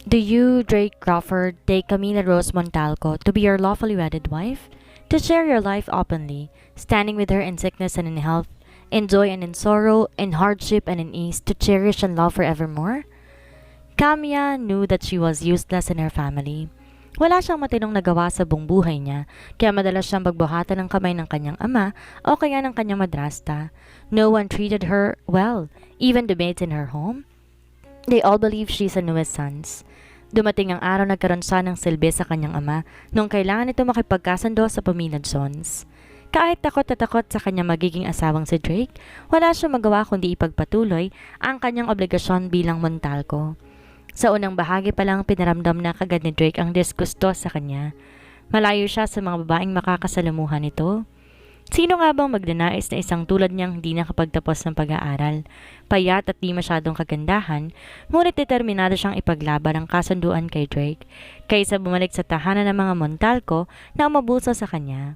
Do you, Drake Crawford, take Camila Rose Montalco to be your lawfully wedded wife? To share your life openly, standing with her in sickness and in health, in joy and in sorrow, in hardship and in ease, to cherish and love forevermore? Camilla knew that she was useless in her family. Wala siyang matinong nagawa sa buong buhay niya, kaya madalas siyang pagbuhatan ng kamay ng kanyang ama o kaya ng kanyang madrasta. No one treated her well, even the maids in her home. They all believe she's a nuisance. Dumating ang araw nagkaroon siya ng silbi sa kanyang ama nung kailangan ito makipagkasundo sa pamilya Jones. Kahit takot na takot sa kanyang magiging asawang si Drake, wala siyang magawa kundi ipagpatuloy ang kanyang obligasyon bilang Montalco. Sa unang bahagi pa lang pinaramdam na kagad ni Drake ang disgusto sa kanya. Malayo siya sa mga babaeng makakasalamuhan nito. Sino nga bang magnanais na isang tulad niyang hindi nakapagtapos ng pag-aaral? Payat at di masyadong kagandahan, ngunit determinado siyang ipaglaban ang kasunduan kay Drake, kaysa bumalik sa tahanan ng mga Montalco na umabuso sa kanya.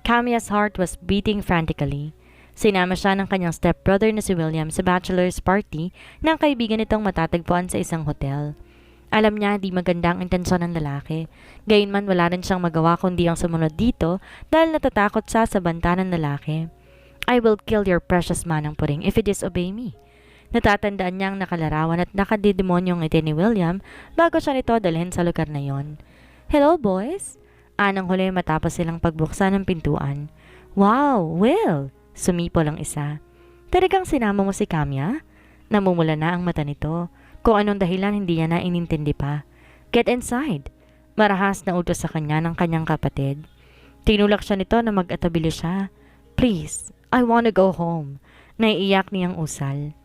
Camia's heart was beating frantically. Sinama siya ng kanyang stepbrother na si William sa bachelor's party ng kaibigan nitong matatagpuan sa isang hotel. Alam niya di maganda ang intensyon ng lalaki. Gayunman wala rin siyang magawa kundi ang sumunod dito dahil natatakot siya sa banta ng lalaki. I will kill your precious manang puring if you disobey me. Natatandaan niya ang nakalarawan at nakadidemonyong ngiti ni William bago siya nito dalhin sa lugar na yon. Hello boys? Anang huli matapos silang pagbuksan ng pintuan. Wow, Will! Sumipol ang isa. Talagang sinama mo si Camia? Namumula na ang mata nito. Kung anong dahilan hindi niya na inintindi pa. Get inside. Marahas na utos sa kanya ng kanyang kapatid. Tinulak siya nito na mag-atabili siya. Please, I want to go home. Naiiyak niyang usal.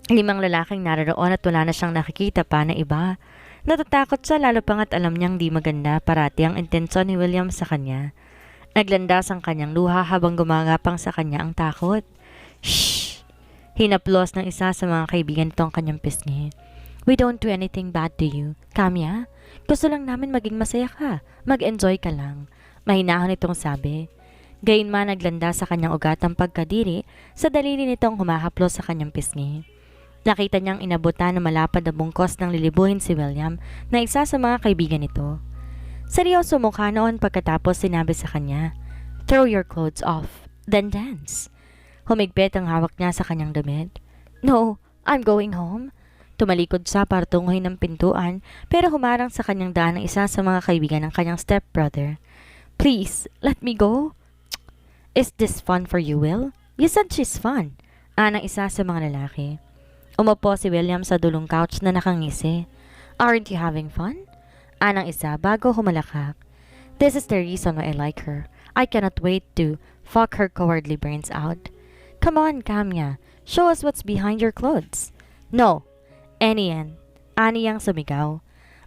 5 lalaking naroon at wala na siyang nakikita pa na iba. Natatakot siya lalo pangat alam niyang di maganda parati ang intensyon ni William sa kanya. Naglandas ang kanyang luha habang gumagapang sa kanya ang takot. Shh! Hinaplos ng isa sa mga kaibigan nito ang kanyang pisngi. We don't do anything bad to you, Camia. Gusto lang namin maging masaya ka. Mag-enjoy ka lang. Mahinahon itong sabi. Gayunman naglanda sa kanyang ugat ang pagkadiri sa daliri nitong humahaplos sa kanyang pisngi. Nakita niyang inabutan na malapad na bungkos ng lilibuhin si William na isa sa mga kaibigan nito. Seryoso mukha noon pagkatapos sinabi sa kanya, Throw your clothes off, then dance. Humigpit ang hawak niya sa kanyang damit. No, I'm going home. Tumalikod siya para tunguhin ng pintuan pero humarang sa kanyang daan ang isa sa mga kaibigan ng kanyang stepbrother. Please, let me go. Is this fun for you, Will? You said she's fun. Anang isa sa mga lalaki. Umupo si William sa dulong couch na nakangisi. Aren't you having fun? Anang isa bago humalakak. This is the reason why I like her. I cannot wait to fuck her cowardly brains out. Come on, Camia. Show us what's behind your clothes. No. Anian. Aniyang sumigaw.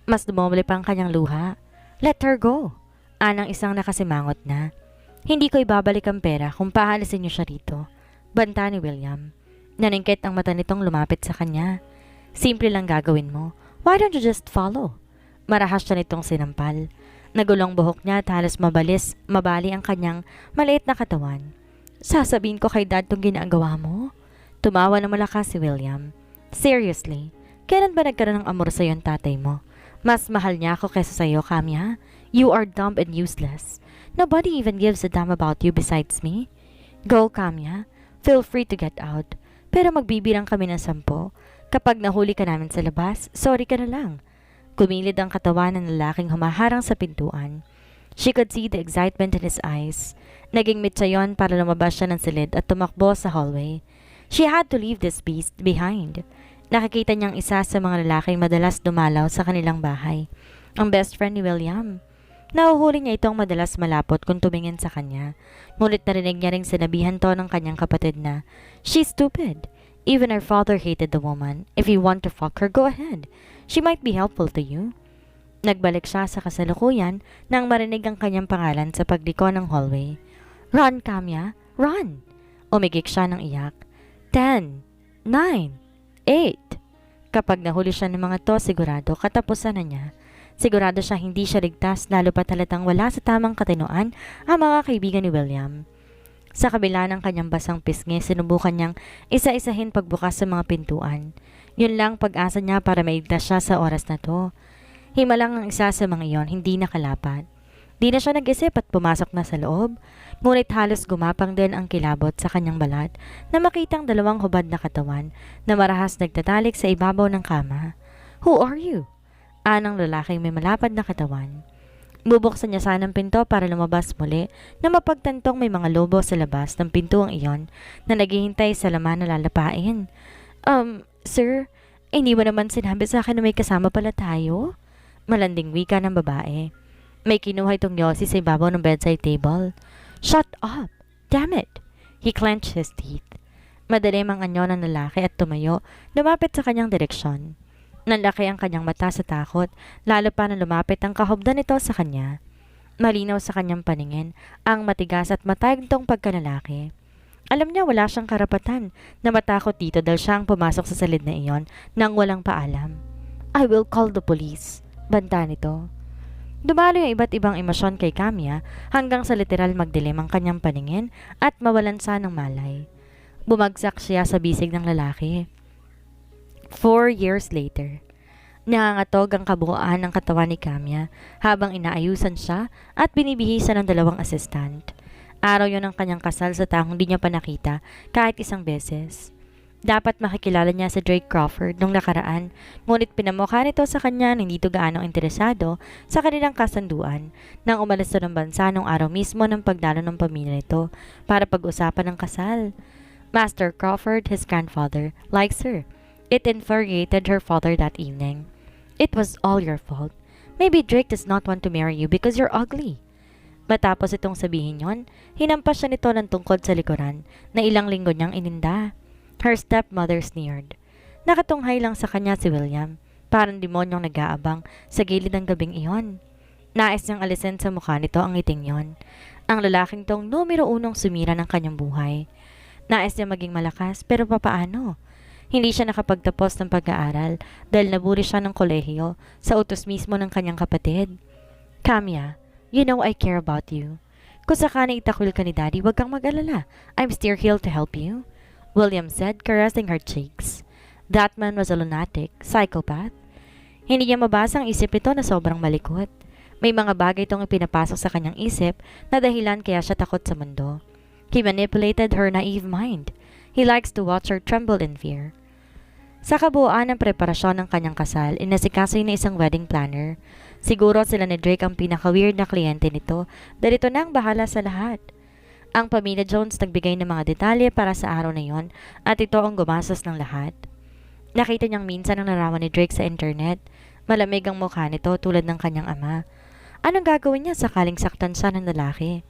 Mas dumumuli pa ang kanyang luha. Let her go. Anang isang nakasimangot na. Hindi ko ibabalik ang pera kung paalisin niyo siya rito. Banta ni William. Naningkit ang mata nitong lumapit sa kanya. Simple lang gagawin mo. Why don't you just follow? Marahas siya nitong sinampal. Nagulong buhok niya at halos mabali ang kanyang maliit na katawan. Sasabihin ko kay dad tong ginagawa mo? Tumawa na malakas si William. Seriously, kailan ba nagkaroon ng amor sa'yo ang tatay mo? Mas mahal niya ako kaysa sa'yo, Camia. You are dumb and useless. Nobody even gives a damn about you besides me. Go, Camia. Feel free to get out. Pero magbibilang kami ng 10. Kapag nahuli ka namin sa labas, sorry ka na lang. Kumilid ang katawan ng lalaking humaharang sa pintuan. She could see the excitement in his eyes. Naging mitsa yon para lumabas siya ng silid at tumakbo sa hallway. She had to leave this beast behind. Nakikita niyang isa sa mga lalaking madalas dumalaw sa kanilang bahay. Ang best friend ni William. Nahuhuli niya itong madalas malapot kung tumingin sa kanya. Ngunit narinig niya ring sinabihan to ng kanyang kapatid na, She's stupid. Even her father hated the woman. If you want to fuck her, go ahead. She might be helpful to you. Nagbalik siya sa kasalukuyan nang marinig ang kanyang pangalan sa pagliko ng hallway. Run, Camia! Run! Umigik siya ng iyak. 10, 9, 8. Kapag nahuli siya ng mga to, sigurado katapusan na niya. Sigurado siya hindi siya ligtas lalo pat halatang wala sa tamang katinoan ang mga kaibigan ni William. Sa kabila ng kanyang basang pisngi, sinubukan niyang isa-isahin pagbukas sa mga pintuan. Yun lang pag-asa niya para maigtas siya sa oras na to. Himalang ang isa sa mga iyon, hindi nakalapat. Di na siya nag-isip at pumasok na sa loob, ngunit halos gumapang din ang kilabot sa kanyang balat na makitang dalawang hubad na katawan na marahas nagtatalik sa ibabaw ng kama. "Who are you?" Anang lalaking may malapad na katawan. Bubuksan niya sana ang pinto para lumabas muli na mapagtantong may mga lobo sa labas ng pintuang iyon na naghihintay sa laman na lalapain. Sir, hindi mo naman sinabi sa akin na may kasama pala tayo?" Malanding wika ng babae. May kinuha itong yosi sa ibabaw ng bedside table. "Shut up! Damn it!" He clenched his teeth. Madalim ang anyo ng lalaki at tumayo, lumapit sa kanyang direksyon. Nanlaki ang kanyang mata sa takot, lalo pa na lumapit ang kahubdan nito sa kanya. Malinaw sa kanyang paningin ang matigas at matagtong pagkalalaki. Alam niya wala siyang karapatan na matakot dito dahil siya ang pumasok sa salid na iyon nang walang paalam. "I will call the police," banta nito. Dumalo yung iba't ibang emosyon kay Camia hanggang sa literal magdilim ang kanyang paningin at mawalan sa ng malay. Bumagsak siya sa bisig ng lalaki. 4 years later, nangangatog ang kabuuan ng katawan ni Camia habang inaayusan siya at binibihisan ng dalawang assistant. Araw yon ng kanyang kasal sa taong di niya pa nakita kahit isang beses. Dapat makikilala niya si Drake Crawford nung nakaraan, ngunit pinamukha nito sa kanya na hindi ito gaanong interesado sa kanilang kasunduan nang umalis ito ng bansa nung araw mismo ng pagdalo ng pamilya nito para pag-usapan ng kasal. Master Crawford, his grandfather, likes her. It infuriated her father that evening. "It was all your fault. Maybe Drake does not want to marry you because you're ugly." Matapos itong sabihin yon, hinampas siya nito ng tungkod sa likuran na ilang linggo niyang ininda. Her stepmother sneered. Nakatunghay lang sa kanya si William, parang demonyong nag-aabang sa gilid ng gabing iyon. Nais niyang alisin sa mukha nito ang ngiting yon. Ang lalaking tong numero unong sumira ng kanyang buhay. Nais niya maging malakas pero papaano? Hindi siya nakapagtapos ng pag-aaral dahil naburi siya ng kolehiyo sa utos mismo ng kanyang kapatid. "Camia, you know I care about you. Kung sakali itakul ka ni Daddy, huwag kang mag-alala. I'm still here to help you," William said, caressing her cheeks. That man was a lunatic, psychopath. Hindi niya mabasa ang isip nito na sobrang malikot. May mga bagay itong ipinapasok sa kanyang isip na dahilan kaya siya takot sa mundo. He manipulated her naive mind. He likes to watch her tremble in fear. Sa kabuuan ng preparasyon ng kanyang kasal, inasikaso niya isang wedding planner. Siguro sila ni Drake ang pinaka-weird na kliyente nito dahil ito na ang bahala sa lahat. Ang pamilya Jones nagbigay ng mga detalye para sa araw na yon at ito ang gumastos ng lahat. Nakita niyang minsan ang larawan ni Drake sa internet. Malamig ang mukha nito tulad ng kanyang ama. Anong gagawin niya sakaling saktan siya ng lalaki?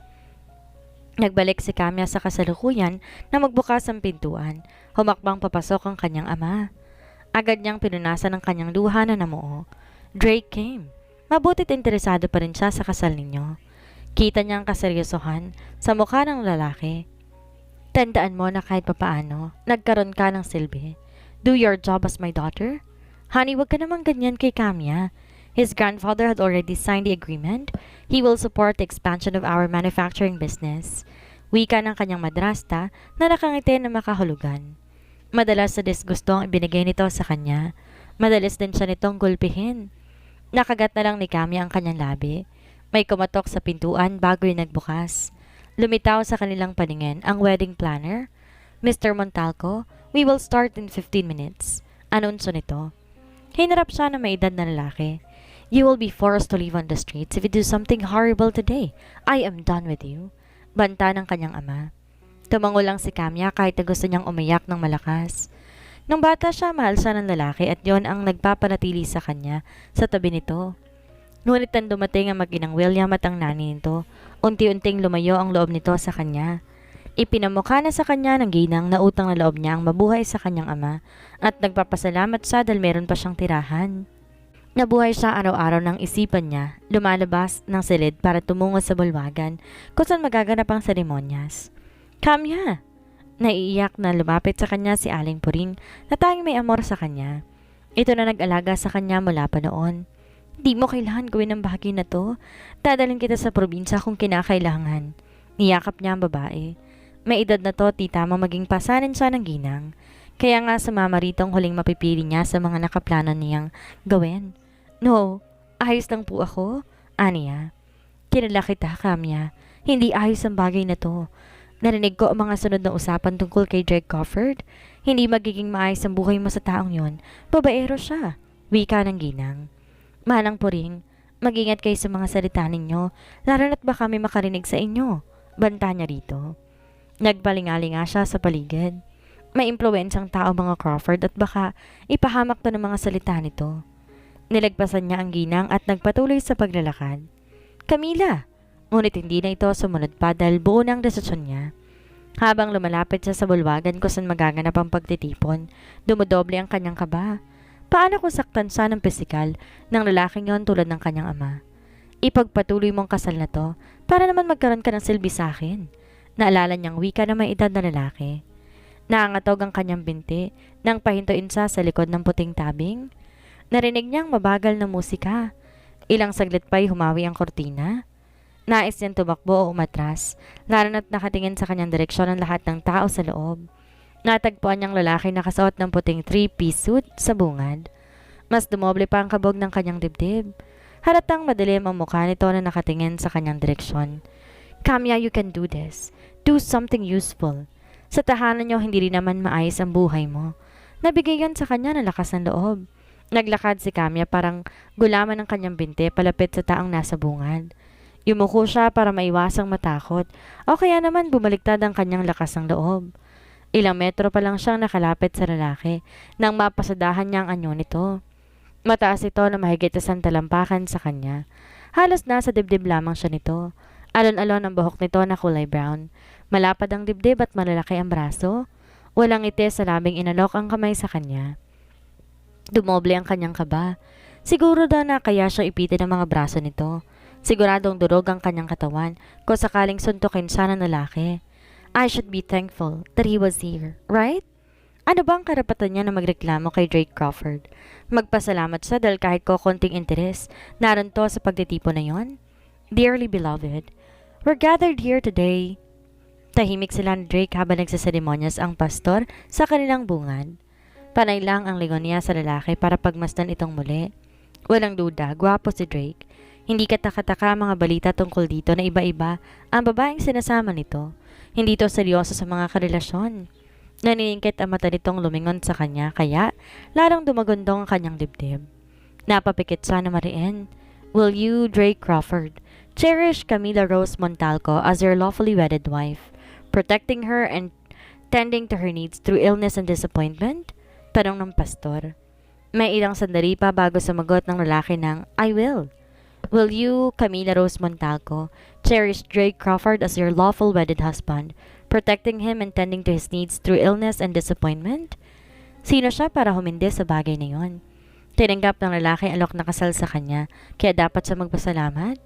Nagbalik si Camia sa kasalukuyan na magbukas ang pintuan. Humakbang papasok ang kanyang ama. Agad niyang pinunasan ang kanyang luha na namuo. Drake came. Mabuti't interesado pa rin siya sa kasal ninyo. Kita niya ang kaseryosohan sa mukha ng lalaki. "Tandaan mo na kahit papaano, nagkaroon ka ng silbi. Do your job as my daughter." "Honey, wag ka naman ganyan kay Camia. His grandfather had already signed the agreement. He will support the expansion of our manufacturing business." Wika ng kanyang madrasta na nakangiti na makahulugan. Madalas sa disgusto ang ibinigay nito sa kanya. Madalas din siya nitong gulpihin. Nakagat na lang ni Camia ang kanyang labi. May kumatok sa pintuan bago yung nagbukas. Lumitaw sa kanilang paningin ang wedding planner. "Mr. Montalco, we will start in 15 minutes. Anunsyo nito. Hinarap siya ng may edad na lalaki. "You will be forced to live on the streets if you do something horrible today. I am done with you," banta ng kanyang ama. Tumango lang si Camia kahit na gusto niyang umiyak ng malakas. Nung bata siya, mahal siya ng lalaki at yon ang nagpapanatili sa kanya sa tabi nito. Ngunit nang dumating ang mag-inang William at ang nani nito, unti-unting lumayo ang loob nito sa kanya. Ipinamukha na sa kanya ng ginang na utang na loob niya ang mabuhay sa kanyang ama at nagpapasalamat siya dahil meron pa siyang tirahan. Nabuhay siya araw-araw ng isipan niya, lumalabas ng silid para tumungo sa bulwagan kung saan magaganap ang seremonyas. "Camia!" Naiiyak na lumapit sa kanya si Aling Puring na tanging may amor sa kanya. Ito na nag-alaga sa kanya mula pa noon. "Di mo kailangan gawin ang bahagi na to. Dadalhin kita sa probinsya kung kinakailangan." Niyakap niya ang babae. May edad na to, di tama maging pasanin siya ng ginang. Kaya nga sumama rito ang huling mapipili niya sa mga nakaplano niyang gawin. No, ayos lang po ako, aniya. Kilala kita, Kamya. Hindi ayos ang bagay na to. Narinig ko ang mga sunod na usapan tungkol kay Drake Crawford. Hindi magiging maayos ang buhay mo sa taong yon. Babaero siya. Wika ng ginang. Manang Puring, mag-ingat kayo sa mga salita ninyo, lalo na't baka may makarinig sa inyo. Banta niya rito. Nagbalingali nga siya sa paligid. May impluwensyang tao mga Crawford at baka ipahamak to ng mga salita nito. Nilagpasan niya ang ginang at nagpatuloy sa paglalakad. Camila! Ngunit hindi na ito sumunod pa dahil buo ng desisyon niya. Habang lumalapit siya sa bulwagan kung saan magaganap ang pagtitipon, dumodoble ang kanyang kaba. Paano kung saktan siya ng pisikal ng lalaking yon tulad ng kanyang ama? Ipagpatuloy mong kasal na to para naman magkaroon ka ng silbi sa akin. Naalala niyang wika na may edad na lalaki. Naangatog ang kanyang binti nang pahintuin siya sa likod ng puting tabing. Narinig niyang mabagal na musika. Ilang saglit pa'y humawi ang kortina. Nais niyang tumakbo o umatras, lalo na't nakatingin sa kanyang direksyon ang lahat ng tao sa loob. Natagpuan niyang lalaki nakasuot ng puting three-piece suit sa bungad. Mas dumoble pa ang kabog ng kanyang dibdib. Halatang madilim ang mukha nito na nakatingin sa kanyang direksyon. Kamya, you can do this. Do something useful. Sa tahanan niyo hindi rin naman maayos ang buhay mo. Nabigay yon sa kanya ng lakas ng loob. Naglakad si Kamya parang gulaman ng kanyang binte palapit sa taong nasa bungad. Yumuko siya para maiwasang matakot o kaya naman bumaliktad ang kanyang lakas ng loob. Ilang metro pa lang siyang nakalapit sa lalaki nang mapasadahan niya ang anyo nito. Mataas ito na mahigit isang talampakan sa kanya. Halos nasa dibdib lamang siya nito. Alon-alon ang buhok nito na kulay brown. Malapad ang dibdib at malalaki ang braso. Walang ngiti sa labing inalok ang kamay sa kanya. Dumoble ang kanyang kaba. Siguro daw na kaya siya ipitin ang mga braso nito. Siguradong durog ang kanyang katawan kung sakaling suntukin siya ng lalaki. I should be thankful that he was here, right? Ano ba ang karapatan niya na magreklamo kay Drake Crawford? Magpasalamat siya dahil kahit ko konting interes, naroon to sa pagtitipon na yon? Dearly beloved, we're gathered here today. Tahimik sila ni Drake habang nagsaseremonyas ang pastor sa kanilang bungad. Panay lang ang lingon niya sa lalaki para pagmasdan itong muli. Walang duda, gwapo si Drake. Hindi katakataka mga balita tungkol dito na iba-iba ang babaeng sinasama nito. Hindi to seryoso sa mga karelasyon. Naniningkit ang mata nitong lumingon sa kanya kaya lalong dumagundong ang kanyang dibdib. Napapikit siya na mariin. Will you, Drake Crawford, cherish Camila Rose Montalco as your lawfully wedded wife, protecting her and tending to her needs through illness and disappointment? Tanong ng pastor. May ilang sandali pa bago sumagot ng lalaki ng, I will. Will you, Camila Rose Montalco, cherish Drake Crawford as your lawful wedded husband, protecting him and tending to his needs through illness and disappointment? Sino siya para humindi sa bagay na yon? Tinanggap ng lalaki ang alok na kasal sa kanya, kaya dapat siya magpasalamat?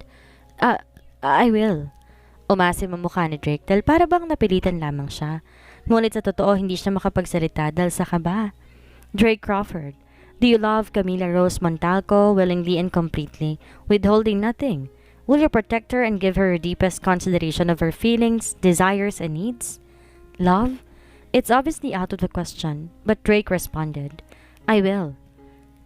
I will. Umasim ang mukha ni Drake dahil para bang napilitan lamang siya. Ngunit sa totoo hindi siya makapagsalita dahil sa kaba. Drake Crawford, do you love Camila Rose Montalco willingly and completely, withholding nothing? Will you protect her and give her the deepest consideration of her feelings, desires, and needs? Love? It's obviously out of the question, but Drake responded, I will.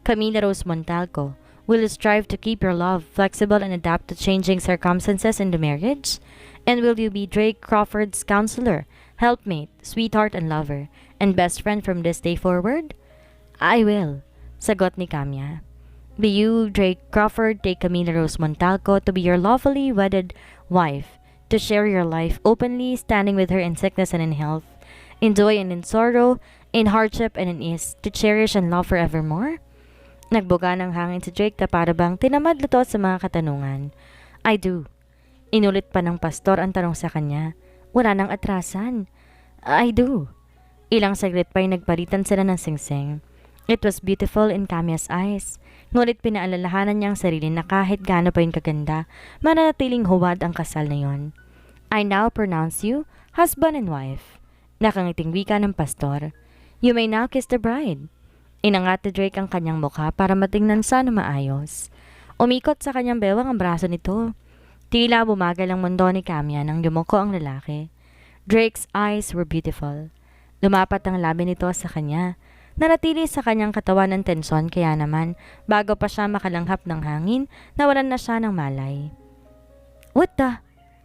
Camila Rose Montalco, will you strive to keep your love flexible and adapt to changing circumstances in the marriage? And will you be Drake Crawford's counselor, helpmate, sweetheart and lover, and best friend from this day forward? I will. Sagot ni Kamya. Be you, Drake Crawford, take Camila Rose Montalco to be your lawfully wedded wife, to share your life openly, standing with her in sickness and in health, in joy and in sorrow, in hardship and in ease, to cherish and love forevermore? Nagbuga ng hangin si Drake na para bang tinamad luto sa mga katanungan. I do. Inulit pa ng pastor ang tanong sa kanya. Wala nang atrasan. I do. Ilang saglit pa'y nagpalitan sila ng singsing. It was beautiful in Kamya's eyes. Ngunit pinaalalahanan niya ang sarili na kahit gaano pa yung kaganda, mananatiling huwad ang kasal na yon. I now pronounce you husband and wife. Nakangiting wika ng pastor. You may now kiss the bride. Inangat ni Drake ang kanyang mukha para matingnan siya na maayos. Umikot sa kanyang bewang ang braso nito. Tila bumagal ang mundo ni Kamya nang yumuko ang lalaki. Drake's eyes were beautiful. Lumapat ang labi nito sa kanya. Nanatili sa kanyang katawan ng tensyon kaya naman, bago pa siya makalanghap ng hangin, nawalan na siya ng malay. What the?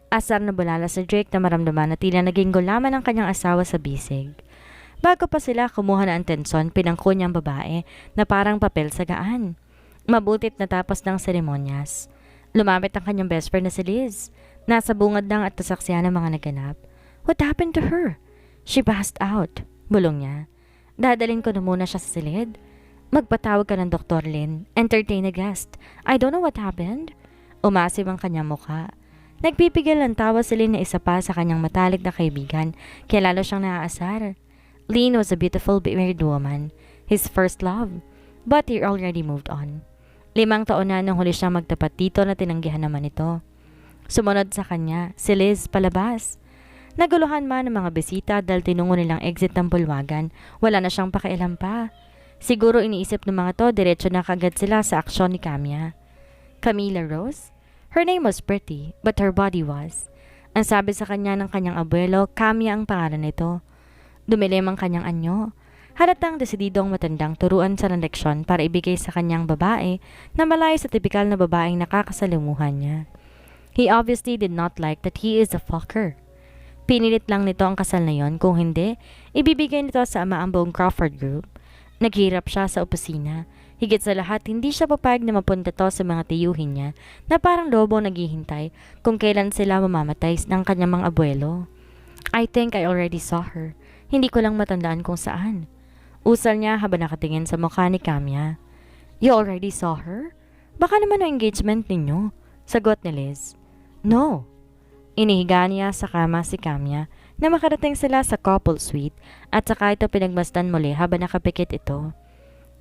Asar na bulala sa Drake na maramdaman na tila naging gulaman ang kanyang asawa sa bisig. Bago pa sila kumuha na ang tensyon, pinangko niyang babae na parang papel sa gaan. Mabutit natapos ng seremonyas. Lumapit ang kanyang best friend na si Liz. Nasa bungad lang at nasaksihan ng mga naganap. What happened to her? She passed out. Bulong niya. Dadalhin ko na muna siya sa silid. Magpatawag ka ng Dr. Lin. Entertain a guest. I don't know what happened. Umasim ang kanyang mukha. Nagpipigil ng tawa si Lin na isa pa sa kanyang matalik na kaibigan, kaya lalo siyang naaasar. Lin was a beautiful married woman, his first love, but he already moved on. 5 taon na nung huli siyang magtapat dito na tinanggihan naman ito. Sumunod sa kanya, si Liz palabas. Naguluhan man ng mga bisita dahil tinungo nilang exit ng bulwagan, wala na siyang pakialam pa. Siguro iniisip ng mga to, diretso na kagad sila sa aksyon ni Camilla. Camilla Rose? Her name was pretty, but her body was. Ang sabi sa kanya ng kanyang abuelo, Camilla ang pangalan nito. Dumilim ang kanyang anyo. Halatang desididong matandang turuan sa leksyon para ibigay sa kanyang babae na malayo sa tipikal na babaeng nakakasalimuhan niya. He obviously did not like that he is a fucker. Pinilit lang nito ang kasal na yon, kung hindi, ibibigay nito sa ama ang buong Crawford Group. Naghirap siya sa opisina. Higit sa lahat, hindi siya papayag na mapunta to sa mga tiyuhin niya na parang lobo naghihintay kung kailan sila mamamatay ng kanyang mga abuelo. I think I already saw her. Hindi ko lang matandaan kung saan. Usal niya habang nakatingin sa mukha ni Camilla. You already saw her? Baka naman ang engagement ninyo. Sagot ni Liz. No. Inihiga niya sa kama si Camilla na makarating sila sa couple suite at saka ito pinagmasdan muli habang nakapikit ito.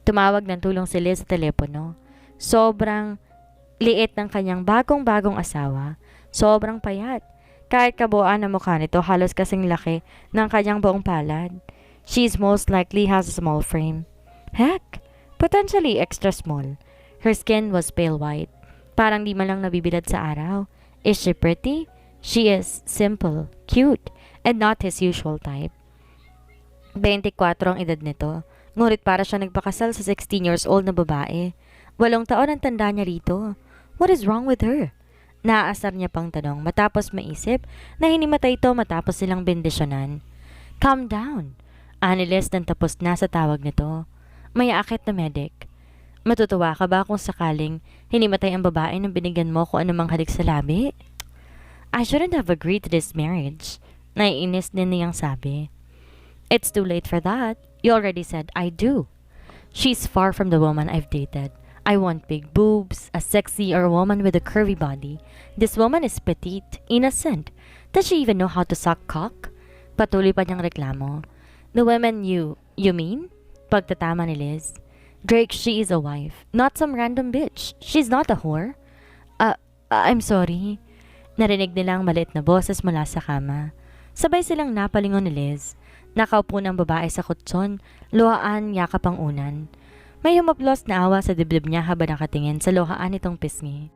Tumawag ng tulong si Liz sa telepono. Sobrang liit ng kanyang bagong-bagong asawa. Sobrang payat. Kahit kabuuan ang mukha nito, halos kasing laki ng kanyang buong palad. She's most likely has a small frame. Heck, potentially extra small. Her skin was pale white. Parang di man lang nabibilad sa araw. Is she pretty? She is simple, cute, and not his usual type. 24 ang edad nito. Ngunit para siya nagpakasal sa 16 years old na babae. 8 taon ang tanda niya rito. What is wrong with her? Naaasar niya pang tanong matapos maisip na hinimatay ito matapos silang bendisyonan. Calm down. Aniles nang tapos na sa tawag nito. May aakit na medic. Matutuwa ka ba kung sakaling hinimatay ang babae nang binigyan mo kung anumang halik sa labi? I shouldn't have agreed to this marriage. Naiinis din niyang sabi. It's too late for that. You already said I do. She's far from the woman I've dated. I want big boobs, a sexy or a woman with a curvy body. This woman is petite, innocent. Does she even know how to suck cock? Patuloy pa niyang reklamo. The women you mean? Pagtatama ni Liz. Drake, she is a wife, not some random bitch. She's not a whore. I'm sorry. Narinig nilang maliit na boses mula sa kama. Sabay silang napalingon ni Liz. Nakaupo ng babae sa kutson, luhaan yakap ang unan. May humaplos na awa sa dibdib niya habang nakatingin sa luhaan nitong pisngi.